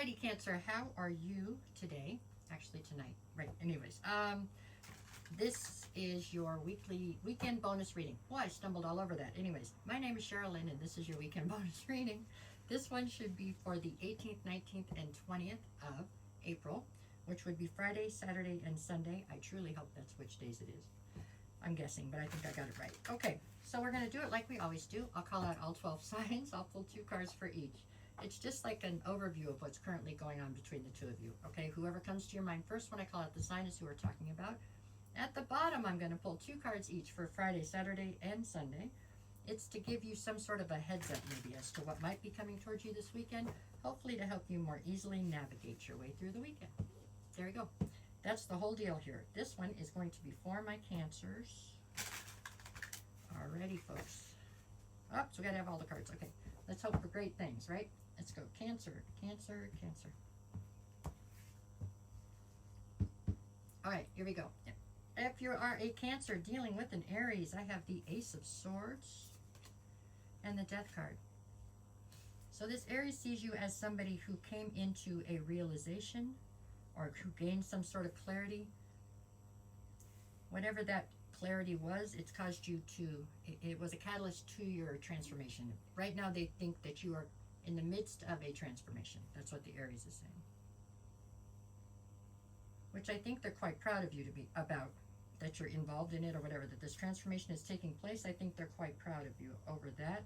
Alrighty, Cancer, how are you today? Actually, tonight. Right, anyways. This is your weekend bonus reading. Oh, I stumbled all over that. Anyways, my name is Sherilyn, and this is your weekend bonus reading. This one should be for the 18th, 19th, and 20th of April, which would be Friday, Saturday, and Sunday. I truly hope that's which days it is. I'm guessing, but I think I got it right. Okay, so we're going to do it like we always do. I'll call out all 12 signs. I'll pull 2 cards for each. It's just like an overview of what's currently going on between the two of you. Okay, whoever comes to your mind first when I call out the sign is who we're talking about. At the bottom, I'm going to pull 2 cards each for Friday, Saturday, and Sunday. It's to give you some sort of a heads up maybe as to what might be coming towards you this weekend, hopefully to help you more easily navigate your way through the weekend. There you go. That's the whole deal here. This one is going to be for my Cancers. Alrighty, folks. Oh, so we got to have all the cards. Okay, let's hope for great things, right? Let's go. Cancer, Cancer, Cancer. All right, here we go. If you are a Cancer dealing with an Aries, I have the Ace of Swords and the Death card. So this Aries sees you as somebody who came into a realization or who gained some sort of clarity. Whatever that clarity was, it's caused you to, it was a catalyst to your transformation. Right now they think that you are in the midst of a transformation. That's what the Aries is saying. Which I think they're quite proud of you to be about, that you're involved in it or whatever, that this transformation is taking place. I think they're quite proud of you over that.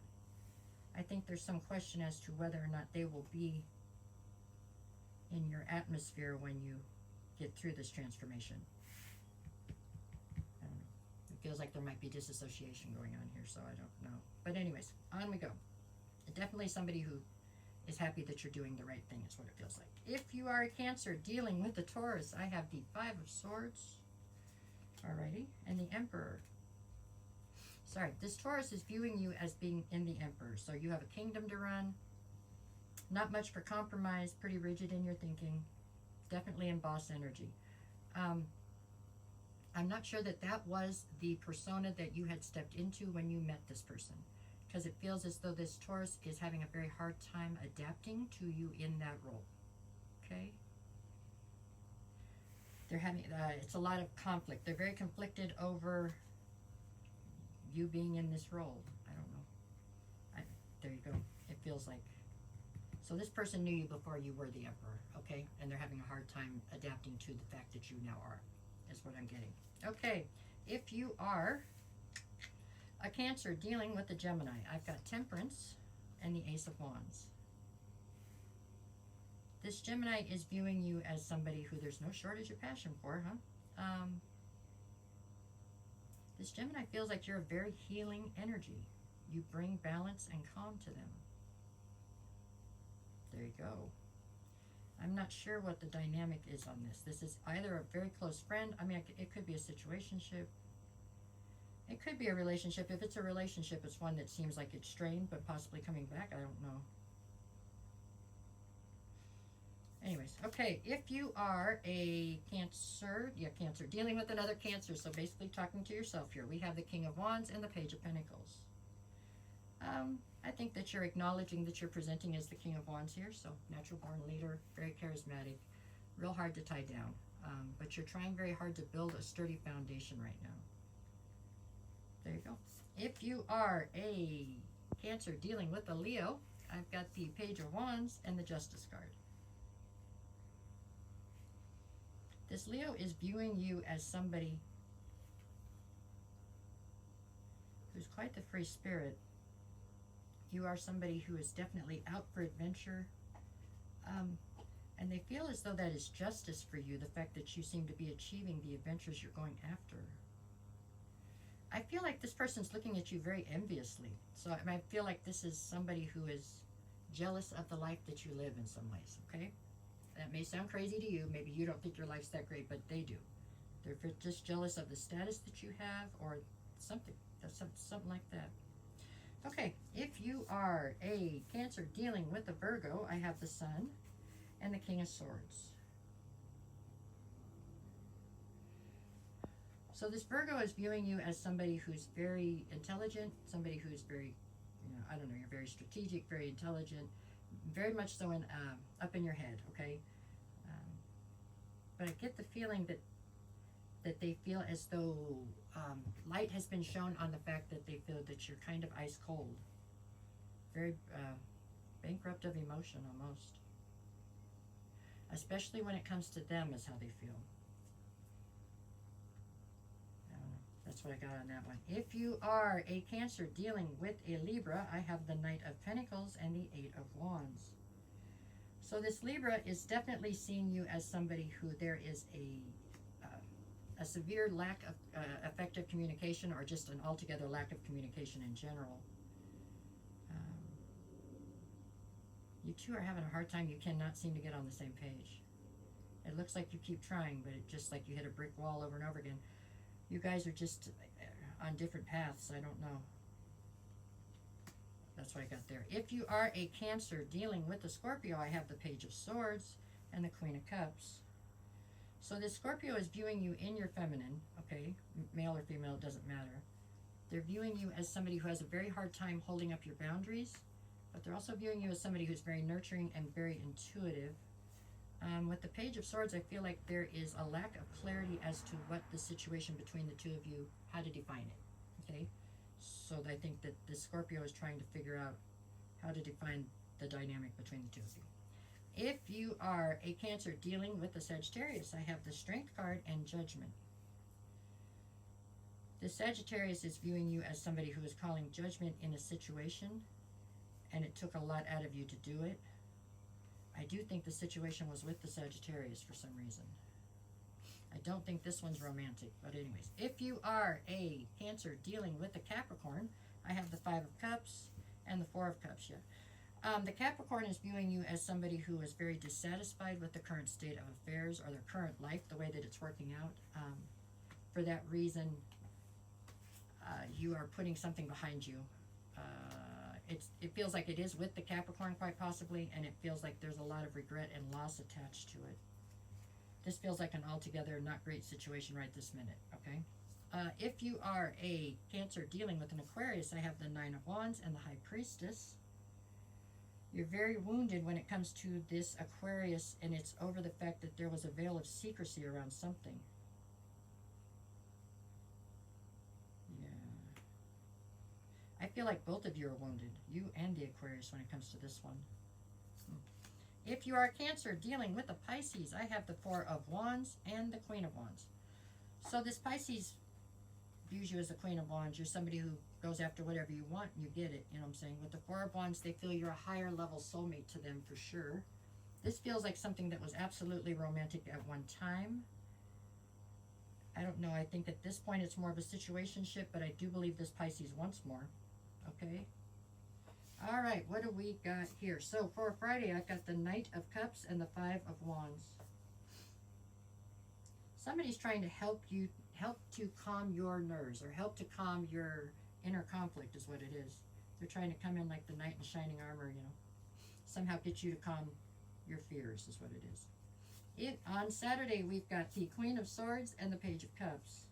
I think there's some question as to whether or not they will be in your atmosphere when you get through this transformation. I don't know. It feels like there might be disassociation going on here, so I don't know. But anyways, on we go. Definitely somebody who is happy that you're doing the right thing is what it feels like. If you are a Cancer dealing with the Taurus, I have the 5 of Swords. Alrighty, and the Emperor. Sorry, this Taurus is viewing you as being in the Emperor. So you have a kingdom to run. Not much for compromise, pretty rigid in your thinking. Definitely in boss energy. I'm not sure that that was the persona that you had stepped into when you met this person. Because it feels as though this Taurus is having a very hard time adapting to you in that role. Okay? They're having, it's a lot of conflict. They're very conflicted over you being in this role. I don't know. There you go. It feels like. So this person knew you before you were the Emperor, okay? And they're having a hard time adapting to the fact that you now are, is what I'm getting. Okay, if you are a Cancer dealing with a Gemini, I've got Temperance and the Ace of Wands. This Gemini is viewing you as somebody who there's no shortage of passion for, huh? This Gemini feels like you're a very healing energy. You bring balance and calm to them. There you go. I'm not sure what the dynamic is on this. This is either a very close friend. I mean, it could be a situationship. It could be a relationship. If it's a relationship, it's one that seems like it's strained, but possibly coming back. I don't know. Anyways, okay, if you are a Cancer, Cancer, dealing with another Cancer, so basically talking to yourself here, we have the King of Wands and the Page of Pentacles. I think that you're acknowledging that you're presenting as the King of Wands here, so natural born leader, very charismatic, real hard to tie down, but you're trying very hard to build a sturdy foundation right now. There you go. If you are a Cancer dealing with a Leo, I've got the Page of Wands and the Justice card. This Leo is viewing you as somebody who's quite the free spirit. You are somebody who is definitely out for adventure. And they feel as though that is justice for you, the fact that you seem to be achieving the adventures you're going after. I feel like this person's looking at you very enviously. So I feel like this is somebody who is jealous of the life that you live in some ways, okay? That may sound crazy to you. Maybe you don't think your life's that great, but they do. They're just jealous of the status that you have or something. Something like that. Okay, if you are a Cancer dealing with a Virgo, I have the Sun and the King of Swords. So this Virgo is viewing you as somebody who's very intelligent, somebody who's very, I don't know, you're very strategic, very intelligent, very much so in up in your head, okay? But I get the feeling that they feel as though light has been shown on the fact that they feel that you're kind of ice cold, very bankrupt of emotion almost, especially when it comes to them is how they feel. I don't know. That's what I got on that one. If you are a Cancer dealing with a Libra, I have the Knight of Pentacles and the Eight of Wands. So this Libra is definitely seeing you as somebody who there is a severe lack of effective communication, or just an altogether lack of communication in general. You two are having a hard time. You cannot seem to get on the same page. It looks like you keep trying, but it just like you hit a brick wall over and over again. You guys are just on different paths. I don't know. That's what I got there. If you are a Cancer dealing with a Scorpio, I have the Page of Swords and the Queen of Cups. So this Scorpio is viewing you in your feminine, okay? Male or female, it doesn't matter. They're viewing you as somebody who has a very hard time holding up your boundaries, but they're also viewing you as somebody who's very nurturing and very intuitive. With the Page of Swords, I feel like there is a lack of clarity as to what the situation between the two of you, how to define it, okay? So I think that the Scorpio is trying to figure out how to define the dynamic between the two of you. If you are a Cancer dealing with a Sagittarius, I have the Strength card and Judgment. The Sagittarius is viewing you as somebody who is calling judgment in a situation, and it took a lot out of you to do it. I do think the situation was with the Sagittarius for some reason. I don't think this one's romantic, but anyways. If you are a Cancer dealing with a Capricorn, I have the Five of Cups and the Four of Cups, yeah. The Capricorn is viewing you as somebody who is very dissatisfied with the current state of affairs or their current life, the way that it's working out. For that reason, you are putting something behind you. It feels like it is with the Capricorn, quite possibly, and it feels like there's a lot of regret and loss attached to it. This feels like an altogether not great situation right this minute, okay? If you are a Cancer dealing with an Aquarius, I have the Nine of Wands and the High Priestess. You're very wounded when it comes to this Aquarius, and it's over the fact that there was a veil of secrecy around something. Yeah. I feel like both of you are wounded, you and the Aquarius, when it comes to this one. If you are a Cancer dealing with a Pisces, I have the Four of Wands and the Queen of Wands. So this Pisces views you as the Queen of Wands. You're somebody who goes after whatever you want and you get it, you know what I'm saying? With the Four of Wands, they feel you're a higher level soulmate to them for sure. This feels like something that was absolutely romantic at one time. I don't know, I think at this point it's more of a situationship, but I do believe this Pisces wants more, okay? All right, what do we got here? So for Friday, I've got the Knight of Cups and the Five of Wands. Somebody's trying to help to calm your nerves, or help to calm your inner conflict is what it is. They're trying to come in like the knight in shining armor, you know. Somehow get you to calm your fears is what it is. On Saturday, we've got the Queen of Swords and the Page of Cups.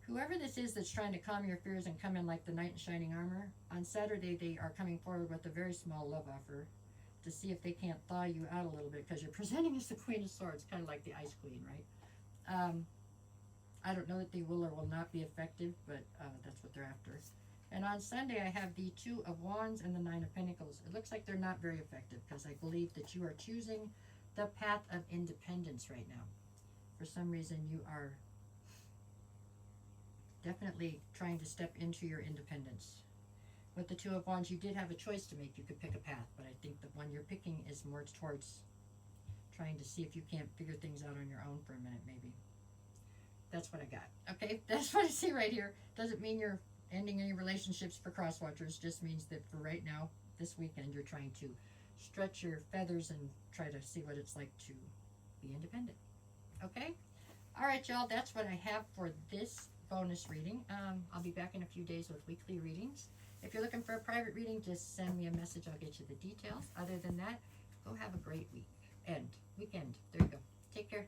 Whoever this is that's trying to calm your fears and come in like the knight in shining armor, on Saturday they are coming forward with a very small love offer to see if they can't thaw you out a little bit, because you're presenting as the Queen of Swords, kind of like the Ice Queen, right? I don't know that they will or will not be effective, but that's what they're after. And on Sunday, I have the Two of Wands and the Nine of Pentacles. It looks like they're not very effective, because I believe that you are choosing the path of independence right now. For some reason, you are definitely trying to step into your independence. With the Two of Wands, you did have a choice to make. You could pick a path, but I think the one you're picking is more towards trying to see if you can't figure things out on your own for a minute, maybe. That's what I got. Okay, that's what I see right here. Doesn't mean you're ending any relationships for crosswatchers. Just means that for right now, this weekend, you're trying to stretch your feathers and try to see what it's like to be independent. Okay? All right, y'all, that's what I have for this bonus reading. I'll be back in a few days with weekly readings. If you're looking for a private reading, just send me a message. I'll get you the details. Other than that, go have a great weekend. There you go. Take care.